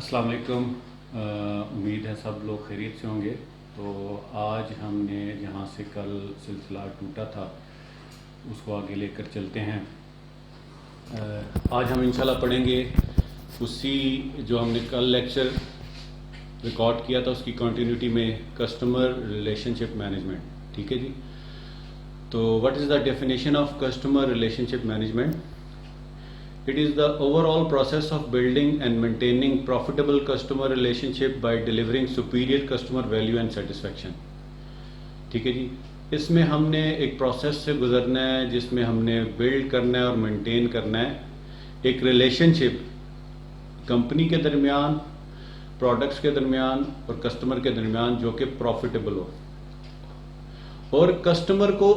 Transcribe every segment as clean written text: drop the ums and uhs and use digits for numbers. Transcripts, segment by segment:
अस्सलाम वालेकुम। उम्मीद है सब लोग खैरियत से होंगे। तो आज हमने जहाँ से कल सिलसिला टूटा था उसको आगे लेकर चलते हैं। आज हम इंशाल्लाह पढ़ेंगे उसी जो हमने कल लेक्चर रिकॉर्ड किया था उसकी कंटिन्यूटी में, कस्टमर रिलेशनशिप मैनेजमेंट। ठीक है जी। तो what is the definition of customer relationship management? It is the overall process of building and maintaining profitable customer relationship by delivering superior customer value and satisfaction। ठीक है जी। इसमें हमने एक process से गुजरना है जिसमें हमने बिल्ड करना है और मेंटेन करना है एक रिलेशनशिप कंपनी के दरमियान, प्रोडक्ट्स के दरमियान और कस्टमर के दरमियान जो कि प्रॉफिटेबल हो और कस्टमर को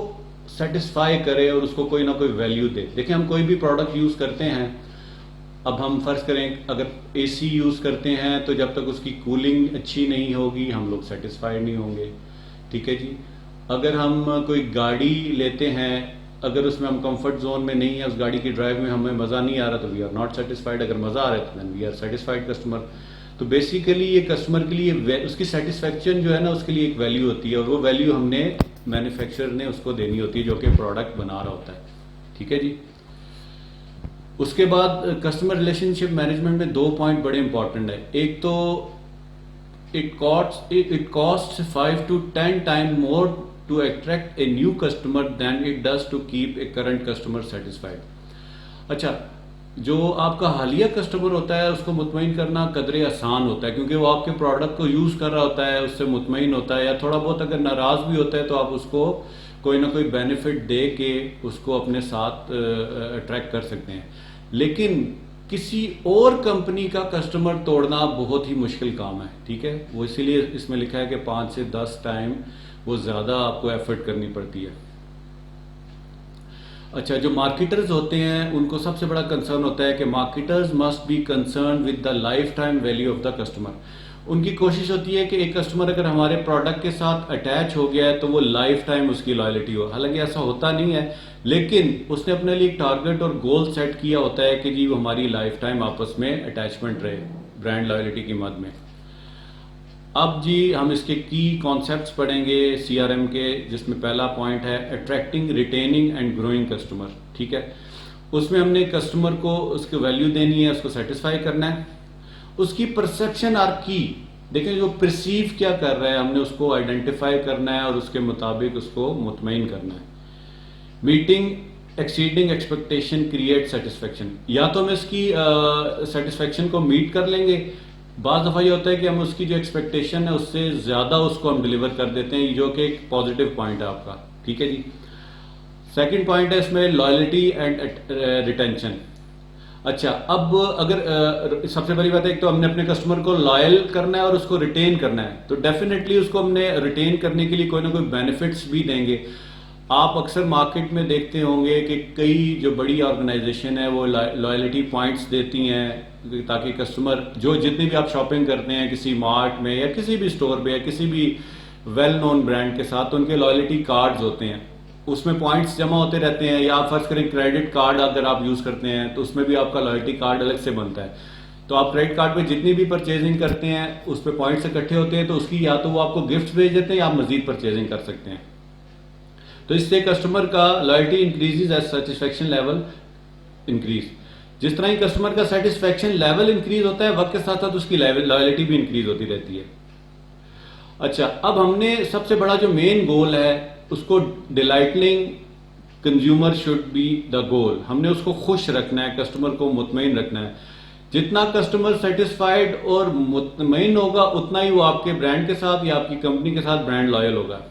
सेटिस्फाई करे और उसको कोई ना कोई वैल्यू दे। देखिए, हम कोई भी प्रोडक्ट यूज़ करते हैं, अब हम फर्ज करें अगर एसी यूज़ करते हैं तो जब तक उसकी कूलिंग अच्छी नहीं होगी हम लोग सेटिस्फाइड नहीं होंगे। ठीक है जी। अगर हम कोई गाड़ी लेते हैं, अगर उसमें हम कंफर्ट जोन में नहीं है, उस गाड़ी की ड्राइव में हमें मज़ा नहीं आ रहा तो वी आर नॉट सेटिस्फाइड। अगर मज़ा आ रहा है तो then we are satisfied customer. तो बेसिकली ये कस्टमर के लिए उसकी सेटिस्फेक्शन जो है ना, उसके लिए एक वैल्यू होती है और वो वैल्यू हमने मैन्युफैक्चरर ने उसको देनी होती है जो कि प्रोडक्ट बना रहा होता है। ठीक है जी। उसके बाद कस्टमर रिलेशनशिप मैनेजमेंट में दो पॉइंट बड़े इंपॉर्टेंट है। एक तो it cost 5 to 10 time more to attract a new customer than it does to keep a current customer satisfied. अच्छा, जो आपका हालिया कस्टमर होता है उसको मुतमईन करना कदरे आसान होता है क्योंकि वो आपके प्रोडक्ट को यूज़ कर रहा होता है, उससे मुतमईन होता है, या थोड़ा बहुत अगर नाराज़ भी होता है तो आप उसको कोई ना कोई बेनिफिट दे के उसको अपने साथ अट्रैक्ट कर सकते हैं। लेकिन किसी और कंपनी का कस्टमर तोड़ना बहुत ही मुश्किल काम है। ठीक है, वो इसीलिए इसमें लिखा है कि 5 से 10 टाइम वो ज़्यादा आपको एफर्ट करनी पड़ती है। अच्छा, जो मार्केटर्स होते हैं उनको सबसे बड़ा कंसर्न होता है कि marketers must be concern with the life time value of the customer. उनकी कोशिश होती है कि एक कस्टमर अगर हमारे प्रोडक्ट के साथ अटैच हो गया है तो वो लाइफ टाइम उसकी लॉयल्टी हो। हालांकि ऐसा होता नहीं है, लेकिन उसने अपने लिए एक टारगेट और गोल सेट किया होता है कि जी वो हमारी लाइफ टाइम आपस में अटैचमेंट रहे ब्रांड लॉयल्टी की मद में। अब जी हम इसके की कॉन्सेप्ट्स पढ़ेंगे सीआरएम के, जिसमें पहला पॉइंट है attracting, retaining and growing customer. ठीक है, उसमें हमने कस्टमर को उसकी वैल्यू देनी है, उसको सेटिस्फाई करना है। उसकी परसेप्शन आर की, देखें जो परसीव क्या कर रहा है हमने उसको आइडेंटिफाई करना है और उसके मुताबिक उसको मुतमईन करना है। Meeting exceeding expectation create satisfaction, या तो हम इसकी सेटिस्फेक्शन को मीट कर लेंगे, बाज़ दफ़ा ये होता है कि हम उसकी जो एक्सपेक्टेशन है उससे ज़्यादा उसको हम डिलीवर कर देते हैं, जो कि एक पॉजिटिव पॉइंट है आपका। ठीक है जी। सेकंड पॉइंट है इसमें लॉयल्टी एंड रिटेंशन। अच्छा, अब अगर सबसे पहली बात है, एक तो हमने अपने कस्टमर को लॉयल करना है और उसको रिटेन करना है, तो डेफिनेटली उसको हमने रिटेन करने के लिए कोई ना कोई बेनिफिट्स भी देंगे। आप अक्सर मार्केट में देखते होंगे कि कई जो बड़ी ऑर्गेनाइजेशन है वो लॉयल्टी पॉइंट्स देती हैं ताकि कस्टमर जो जितनी भी आप शॉपिंग करते हैं किसी मार्ट में या किसी भी स्टोर पे या किसी भी वेल नोन ब्रांड के साथ, तो उनके लॉयल्टी कार्ड्स होते हैं, उसमें पॉइंट्स जमा होते रहते हैं। या आप फर्ज करें क्रेडिट कार्ड अगर आप यूज़ करते हैं तो उसमें भी आपका लॉयल्टी कार्ड अलग से बनता है। तो आप क्रेडिट कार्ड पे जितनी भी परचेजिंग करते हैं उस पर पॉइंट्स इकट्ठे होते हैं, तो उसकी या तो वो आपको गिफ्ट भेज देते हैं या आप मजीद परचेजिंग कर सकते हैं। तो इससे कस्टमर का loyalty increases as satisfaction level increase. जिस तरह ही कस्टमर का सेटिस्फेक्शन लेवल इंक्रीज होता है, वक्त के साथ साथ उसकी लॉयल्टी भी इंक्रीज होती रहती है। अच्छा, अब हमने सबसे बड़ा जो मेन गोल है उसको delighting consumer should be the goal, हमने उसको खुश रखना है, कस्टमर को मुतमईन रखना है। जितना कस्टमर सेटिस्फाइड और मुतमईन होगा उतना ही वो आपके ब्रांड के साथ या आपकी कंपनी के साथ ब्रांड लॉयल होगा।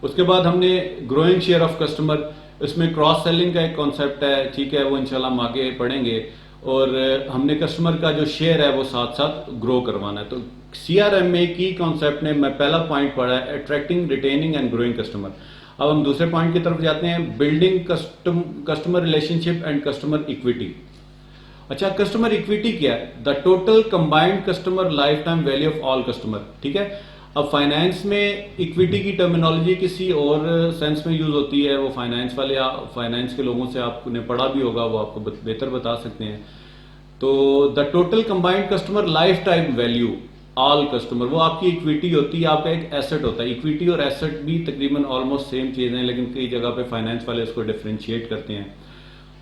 उसके बाद हमने ग्रोइंग शेयर ऑफ कस्टमर, इसमें क्रॉस सेलिंग का एक कॉन्सेप्ट है। ठीक है, वो इंशाल्लाह हम आगे पढ़ेंगे। और हमने कस्टमर का जो शेयर है वो साथ साथ ग्रो करवाना है। तो सीआरएम में की कॉन्सेप्ट ने मैं पहला पॉइंट पढ़ा है attracting, retaining and growing customer. अब हम दूसरे पॉइंट की तरफ जाते हैं, building customer relationship and customer equity. अच्छा, कस्टमर इक्विटी क्या है? The total combined customer life time value of all customer. ठीक है, अब फाइनेंस में इक्विटी की टर्मिनोलॉजी किसी और सेंस में यूज होती है, वो फाइनेंस वाले फाइनेंस के लोगों से आपने पढ़ा भी होगा, वो आपको बेहतर बता सकते हैं। तो the total combined customer life time value all customer, वो आपकी इक्विटी होती है, आपका एक एसेट होता है। इक्विटी और एसेट भी तकरीबन ऑलमोस्ट सेम चीज़ हैं, लेकिन कई जगह पे फाइनेंस वाले इसको डिफरेंशिएट करते हैं।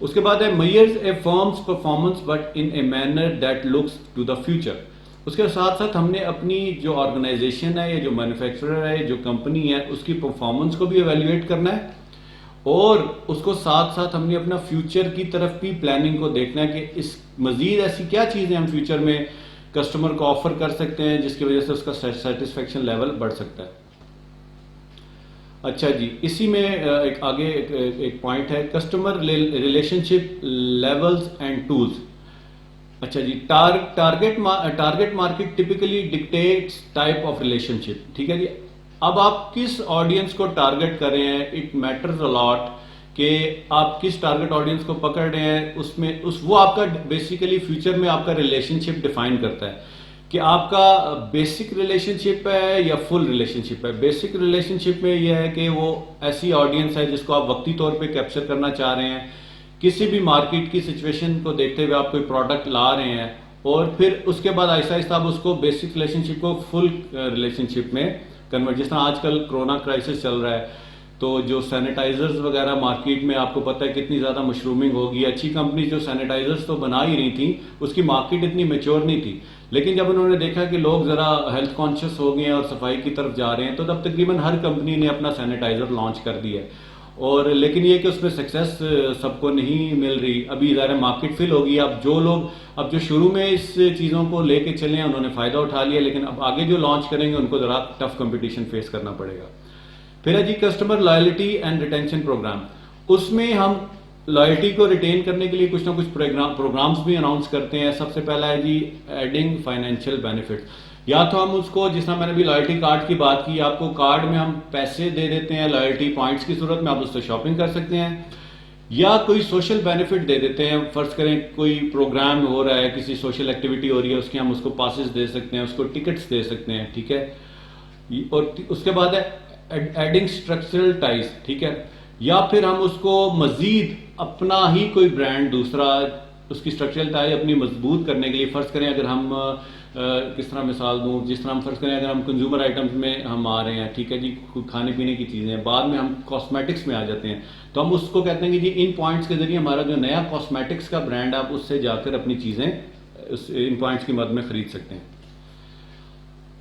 उसके बाद है measures a firm's performance but in a manner that looks to the future. उसके साथ साथ हमने अपनी जो ऑर्गेनाइजेशन है या जो मैन्युफैक्चरर है, जो कंपनी है, उसकी परफॉर्मेंस को भी एवेल्युएट करना है और उसको साथ साथ हमने अपना फ्यूचर की तरफ भी प्लानिंग को देखना है कि इस मजीद ऐसी क्या चीज़ें हम फ्यूचर में कस्टमर को ऑफर कर सकते हैं जिसकी वजह से उसका सेटिस्फेक्शन लेवल बढ़ सकता है। अच्छा जी, इसी में एक आगे एक पॉइंट है customer relationship levels and tools. अच्छा जी, target market typically dictates type of relationship. ठीक है जी, अब आप किस ऑडियंस को टारगेट कर रहे हैं, इट मैटर्स अ लॉट कि आप किस टारगेट ऑडियंस को पकड़ रहे हैं। उसमें वो आपका बेसिकली फ्यूचर में आपका रिलेशनशिप डिफाइन करता है कि आपका बेसिक रिलेशनशिप है या फुल रिलेशनशिप है। बेसिक रिलेशनशिप में यह है कि वो ऐसी ऑडियंस है जिसको आप वक्ती तौर पे कैप्चर करना चाह रहे हैं, किसी भी मार्केट की सिचुएशन को देखते हुए आप कोई प्रोडक्ट ला रहे हैं और फिर उसके बाद आहिस्ता आहिस्ता आप उसको बेसिक रिलेशनशिप को फुल रिलेशनशिप में कन्वर्ट। जिस तरह आजकल कोरोना क्राइसिस चल रहा है तो जो सैनिटाइजर्स वगैरह मार्केट में आपको पता है कितनी ज़्यादा मशरूमिंग होगी। अच्छी कंपनी जो सैनिटाइजर्स तो बना ही रही थी, उसकी मार्केट इतनी मेच्योर नहीं थी, लेकिन जब उन्होंने देखा कि लोग ज़रा हेल्थ कॉन्शियस हो गए हैं और सफाई की तरफ जा रहे हैं तो तब तकरीबन हर कंपनी ने अपना सैनिटाइजर लॉन्च कर दिया है। और लेकिन ये कि उसमें सक्सेस सबको नहीं मिल रही। अभी ज़रा मार्केट फिल होगी। अब जो शुरू में इस चीज़ों को लेके चले हैं उन्होंने फ़ायदा उठा लिया, लेकिन अब आगे जो लॉन्च करेंगे उनको ज़रा टफ कंपटीशन फेस करना पड़ेगा। फिर है जी customer loyalty and retention programme. उसमें हम लॉयल्टी को रिटेन करने के लिए कुछ ना कुछ प्रोग्राम्स भी अनाउंस करते हैं। सबसे पहला है जी एडिंग फाइनेंशियल बेनिफिट्स। या तो हम उसको, जिस तरह मैंने भी लॉयल्टी कार्ड की बात की, आपको कार्ड में हम पैसे दे देते हैं लॉयल्टी पॉइंट्स की सूरत में, आप उससे शॉपिंग कर सकते हैं, या कोई सोशल बेनिफिट दे देते हैं। फर्ज करें कोई प्रोग्राम हो रहा है, किसी सोशल एक्टिविटी हो रही है, उसके हम उसको पासेस दे सकते हैं, उसको टिकट्स दे सकते हैं। ठीक है, और उसके बाद है एडिंग स्ट्रक्चरल टाइज। ठीक है, या फिर हम उसको मजीद अपना ही कोई ब्रांड दूसरा, उसकी स्ट्रक्चरल टाइज अपनी मजबूत करने के लिए, फर्ज करें अगर हम किस तरह मिसाल दूं, जिस तरह हम फर्ज करें अगर हम कंज्यूमर आइटम्स में हम आ रहे हैं, ठीक है जी, खाने पीने की चीज़ें, बाद में हम कॉस्मेटिक्स में आ जाते हैं, तो हम उसको कहते हैं कि जी इन पॉइंट्स के जरिए हमारा जो नया कॉस्मेटिक्स का ब्रांड, आप उससे जाकर अपनी चीज़ें इन पॉइंट्स की मदद में खरीद सकते हैं।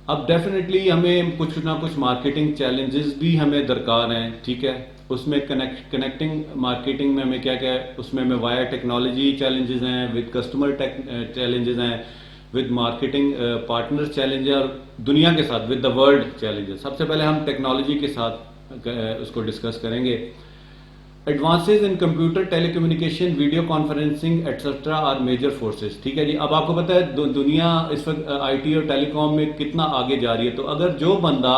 अब डेफिनेटली हमें कुछ ना कुछ मार्केटिंग चैलेंजेस भी हमें दरकार हैं। ठीक है, उसमें कनेक्टिंग मार्केटिंग में हमें क्या क्या है, उसमें हमें वाया टेक्नोलॉजी चैलेंजेस हैं, विद कस्टमर चैलेंजेस हैं, विद मार्केटिंग पार्टनर्स चैलेंज और दुनिया के साथ विद द वर्ल्ड चैलेंजेस। सबसे पहले हम टेक्नोलॉजी के साथ उसको डिस्कस करेंगे। Advances in computer, telecommunication, video conferencing etcetera are major forces. ठीक है जी, अब आपको पता है दुनिया इस वक्त आईटी और टेलीकॉम में कितना आगे जा रही है। तो अगर जो बंदा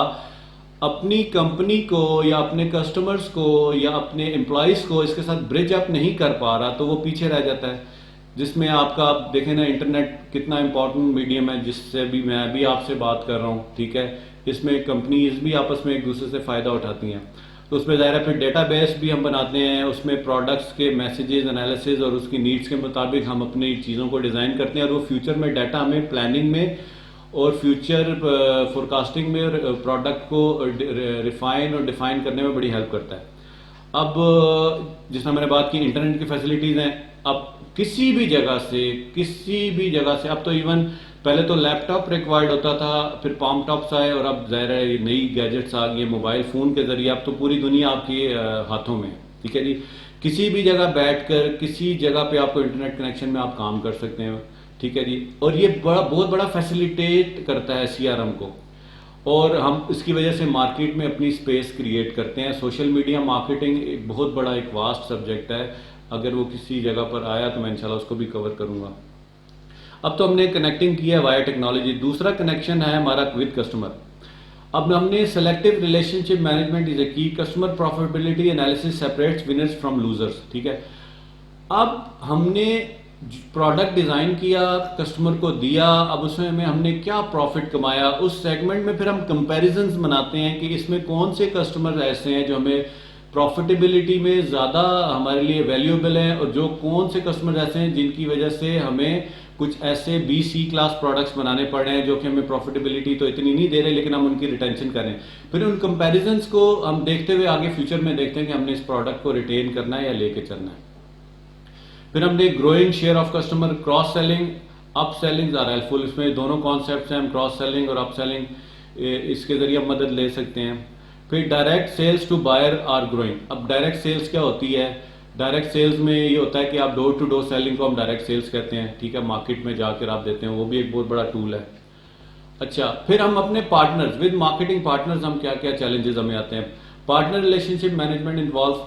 अपनी कंपनी को या अपने कस्टमर्स को या अपने एम्प्लॉयज़ को इसके साथ ब्रिज अप नहीं कर पा रहा तो वो पीछे रह जाता है। जिसमें आपका, आप देखें ना, इंटरनेट कितना इंपॉर्टेंट मीडियम है जिससे भी मैं भी आपसे बात कर रहा हूँ। ठीक है, इसमें कंपनीज भी आपस में एक दूसरे से फ़ायदा उठाती हैं। तो उसमें ज़ाहिर है फिर डेटाबेस भी हम बनाते हैं, उसमें प्रोडक्ट्स के मैसेजेस एनालिसिस और उसकी नीड्स के मुताबिक हम अपनी चीज़ों को डिज़ाइन करते हैं और वो फ्यूचर में डाटा हमें प्लानिंग में और फ्यूचर फोरकास्टिंग में प्रोडक्ट को रिफाइन और डिफाइन करने में बड़ी हेल्प करता है। अब जिस तरह मैंने बात की इंटरनेट की फैसिलिटीज़ हैं, अब किसी भी जगह से अब तो इवन पहले तो लैपटॉप रिक्वायर्ड होता था, फिर पाम टॉप्स आए और अब ज़ाहिर है नई गैजेट्स आ गई, मोबाइल फ़ोन के ज़रिए अब तो पूरी दुनिया आपके हाथों में। ठीक है जी, किसी भी जगह बैठकर किसी जगह पे आपको इंटरनेट कनेक्शन में आप काम कर सकते हैं। ठीक है जी, और ये बहुत बड़ा फैसिलिटेट करता है सीआरएम को, और हम इसकी वजह से मार्केट में अपनी स्पेस क्रिएट करते हैं। सोशल मीडिया मार्केटिंग एक बहुत बड़ा एक वास्ट सब्जेक्ट है, अगर वो किसी जगह पर आया तो मैं इंशाल्लाह उसको भी कवर करूंगा। अब तो हमने कनेक्टिंग किया वाया टेक्नोलॉजी। दूसरा कनेक्शन है हमारा विद कस्टमर। अब हमने selective relationship management is a key, customer profitability analysis separates winners from losers. ठीक है, अब हमने प्रोडक्ट डिज़ाइन किया, कस्टमर को दिया, अब उसमें हमने क्या प्रॉफिट कमाया, उस सेगमेंट में फिर हम कंपैरिजंस बनाते हैं कि इसमें कौन से कस्टमर ऐसे हैं जो हमें प्रॉफिटेबिलिटी में ज़्यादा हमारे लिए वैल्यूएबल है, और जो कौन से कस्टमर ऐसे हैं जिनकी वजह से हमें कुछ ऐसे बी सी क्लास प्रोडक्ट्स बनाने पड़ रहे हैं जो कि हमें प्रॉफिटेबिलिटी तो इतनी नहीं दे रहे, लेकिन हम उनकी रिटेंशन करें। फिर उन कंपैरिजंस को हम देखते हुए आगे फ्यूचर में देखते हैं कि हमने इस प्रोडक्ट को रिटेन करना है या लेके चलना है। फिर हमने growing share of customer, cross selling, up selling are helpful. इसमें दोनों कॉन्सेप्ट हैं, हम क्रॉस सेलिंग और अप सेलिंग इसके जरिए हम मदद ले सकते हैं। फिर direct sales to buyer are growing. अब डायरेक्ट सेल्स क्या होती है? डायरेक्ट सेल्स में ये होता है कि आप डोर टू डोर सेलिंग को हम डायरेक्ट सेल्स कहते हैं, ठीक है, मार्केट में जाकर आप देते हैं, वो भी एक बहुत बड़ा टूल है। अच्छा, फिर हम अपने पार्टनर्स, विद मार्केटिंग पार्टनर्स हम क्या क्या चैलेंजेस हमें आते हैं? Partner relationship management involve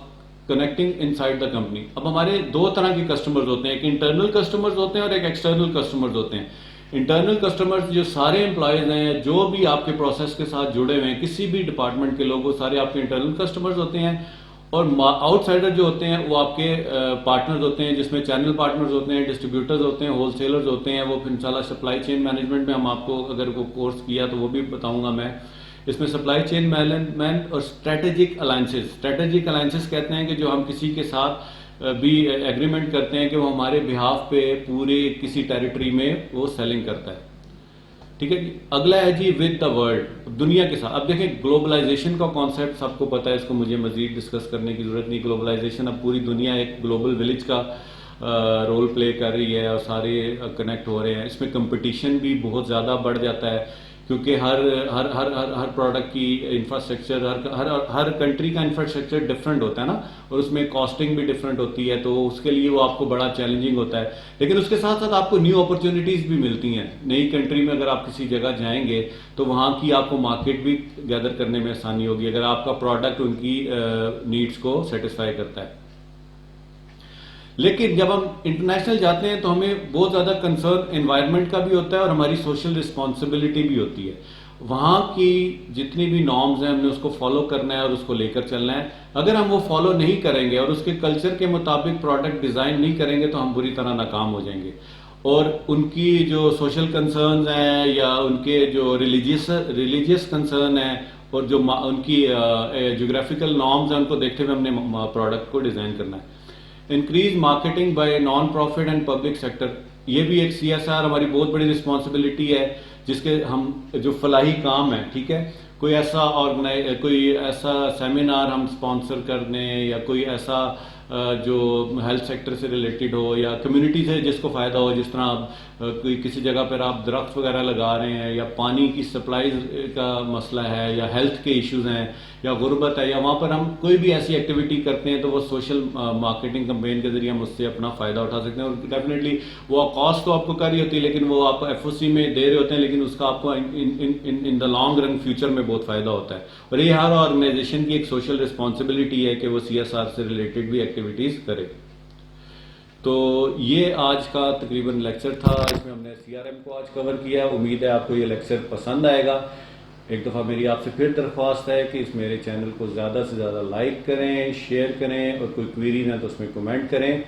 connecting inside the company. अब हमारे दो तरह के कस्टमर्स होते हैं, एक इंटरनल कस्टमर्स होते हैं और एक एक्सटर्नल कस्टमर्स होते हैं। इंटरनल कस्टमर्स जो सारे एम्प्लॉयज हैं, जो भी आपके प्रोसेस के साथ जुड़े हुए हैं, किसी भी डिपार्टमेंट के लोग, वो सारे आपके इंटरनल कस्टमर्स होते हैं। और आउटसाइडर जो होते हैं वो आपके पार्टनर्स होते हैं, जिसमें चैनल पार्टनर्स होते हैं, डिस्ट्रीब्यूटर्स होते हैं, होलसेलर्स होते हैं। वो फिर इंशाल्लाह सप्लाई चेन मैनेजमेंट में हम आपको अगर वो कोर्स किया तो वो भी बताऊंगा मैं। इसमें सप्लाई चेन मैनेजमेंट और स्ट्रेटेजिक अलायंसेस। स्ट्रेटेजिक अलायंसेस कहते हैं कि जो हम किसी के साथ भी एग्रीमेंट करते हैं कि वो हमारे बिहाफ पे पूरे किसी टेरिटरी में वो सेलिंग करता है, ठीक है जी। अगला है जी विद द वर्ल्ड, दुनिया के साथ। अब देखें, ग्लोबलाइजेशन का कॉन्सेप्ट सबको पता है, इसको मुझे मजीद डिस्कस करने की जरूरत नहीं। ग्लोबलाइजेशन, अब पूरी दुनिया एक ग्लोबल विलेज का रोल प्ले कर रही है और सारे कनेक्ट हो रहे हैं। इसमें कंपटीशन भी बहुत ज़्यादा बढ़ जाता है, क्योंकि हर हर हर हर हर प्रोडक्ट की इंफ्रास्ट्रक्चर, हर हर हर कंट्री का इंफ्रास्ट्रक्चर डिफरेंट होता है ना, और उसमें कॉस्टिंग भी डिफरेंट होती है, तो उसके लिए वो आपको बड़ा चैलेंजिंग होता है। लेकिन उसके साथ साथ आपको न्यू अपॉर्चुनिटीज भी मिलती हैं। नई कंट्री में अगर आप किसी जगह जाएंगे तो वहाँ की आपको मार्केट भी गैदर करने में आसानी होगी, अगर आपका प्रोडक्ट उनकी नीड्स को सेटिस्फाई करता है। लेकिन जब हम इंटरनेशनल जाते हैं तो हमें बहुत ज़्यादा कंसर्न एनवायरनमेंट का भी होता है और हमारी सोशल रिस्पॉन्सिबिलिटी भी होती है। वहाँ की जितनी भी नॉर्म्स हैं हमने उसको फॉलो करना है और उसको लेकर चलना है। अगर हम वो फॉलो नहीं करेंगे और उसके कल्चर के मुताबिक प्रोडक्ट डिज़ाइन नहीं करेंगे तो हम बुरी तरह नाकाम हो जाएंगे। और उनकी जो सोशल कंसर्न्स हैं या उनके जो रिलीजियस कंसर्न है और जो उनकी जोग्राफिकल नॉर्म्स हैं, उनको देखते हुए हमने प्रोडक्ट को डिज़ाइन करना है। Increase marketing bye non profit and public sector, ये भी एक सीएसआर हमारी बहुत बड़ी रिस्पॉन्सिबिलिटी है, जिसके हम जो फलाही काम है, ठीक है, कोई ऐसा सेमिनार हम स्पॉन्सर कर दें या कोई ऐसा जो हेल्थ सेक्टर से रिलेटेड हो या कम्युनिटी से जिसको फ़ायदा हो। जिस तरह आप कोई किसी जगह पर आप दरख्त वगैरह लगा रहे हैं, या पानी की सप्लाई का मसला है, या हेल्थ के इश्यूज हैं, या गुर्बत है, या वहाँ पर हम कोई भी ऐसी एक्टिविटी करते हैं तो वो सोशल मार्केटिंग कैंपेन के जरिए हम उससे अपना फ़ायदा उठा सकते हैं। और डेफिनेटली वो कॉस्ट तो आपको कर रही होती है, लेकिन वो आप एफओसी में दे रहे होते हैं, लेकिन उसका आपको in the long run future में बहुत फ़ायदा होता है। और ये हर ऑर्गेनाइजेशन की एक सोशल रिस्पॉन्सिबिलिटी है कि वो सीएसआर से रिलेटेड भी एक्टिविटीज़ करे। तो ये आज का तकरीबन लेक्चर था, इसमें हमने सीआरएम को आज कवर किया। उम्मीद है आपको ये लेक्चर पसंद आएगा। एक दफ़ा मेरी आपसे फिर दरख्वास्त है कि इस मेरे चैनल को ज़्यादा से ज़्यादा लाइक करें, शेयर करें, और कोई क्वेरी ना तो उसमें कमेंट करें,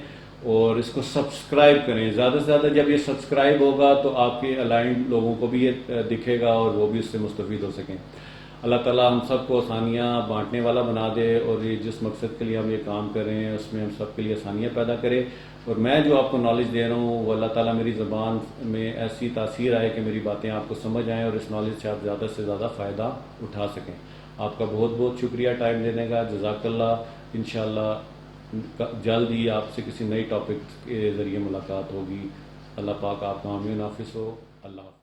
और इसको सब्सक्राइब करें ज़्यादा से ज़्यादा। जब ये सब्सक्राइब होगा तो आपके अलाइंड लोगों को भी ये दिखेगा और वो भी उससे मुस्तफ़ीद हो सकें। अल्लाह ताला हम सबको आसानियाँ बांटने वाला बना दे, और ये जिस मकसद के लिए हम ये काम कर रहे हैं उसमें हम सब के लिए आसानियाँ पैदा करे। और मैं जो आपको नॉलेज दे रहा हूँ वो अल्लाह ताला मेरी ज़बान में ऐसी तासीर आए कि मेरी बातें आपको समझ आएँ और इस नॉलेज से आप ज़्यादा से ज़्यादा फ़ायदा उठा सकें। आपका बहुत बहुत शुक्रिया टाइम देने का, जज़ाकल्लाह। इंशाअल्लाह जल्द ही आपसे किसी नई टॉपिक के ज़रिए मुलाकात होगी। अल्लाह पाक आपका आमीन हाफिज़ हो। अल्लाह।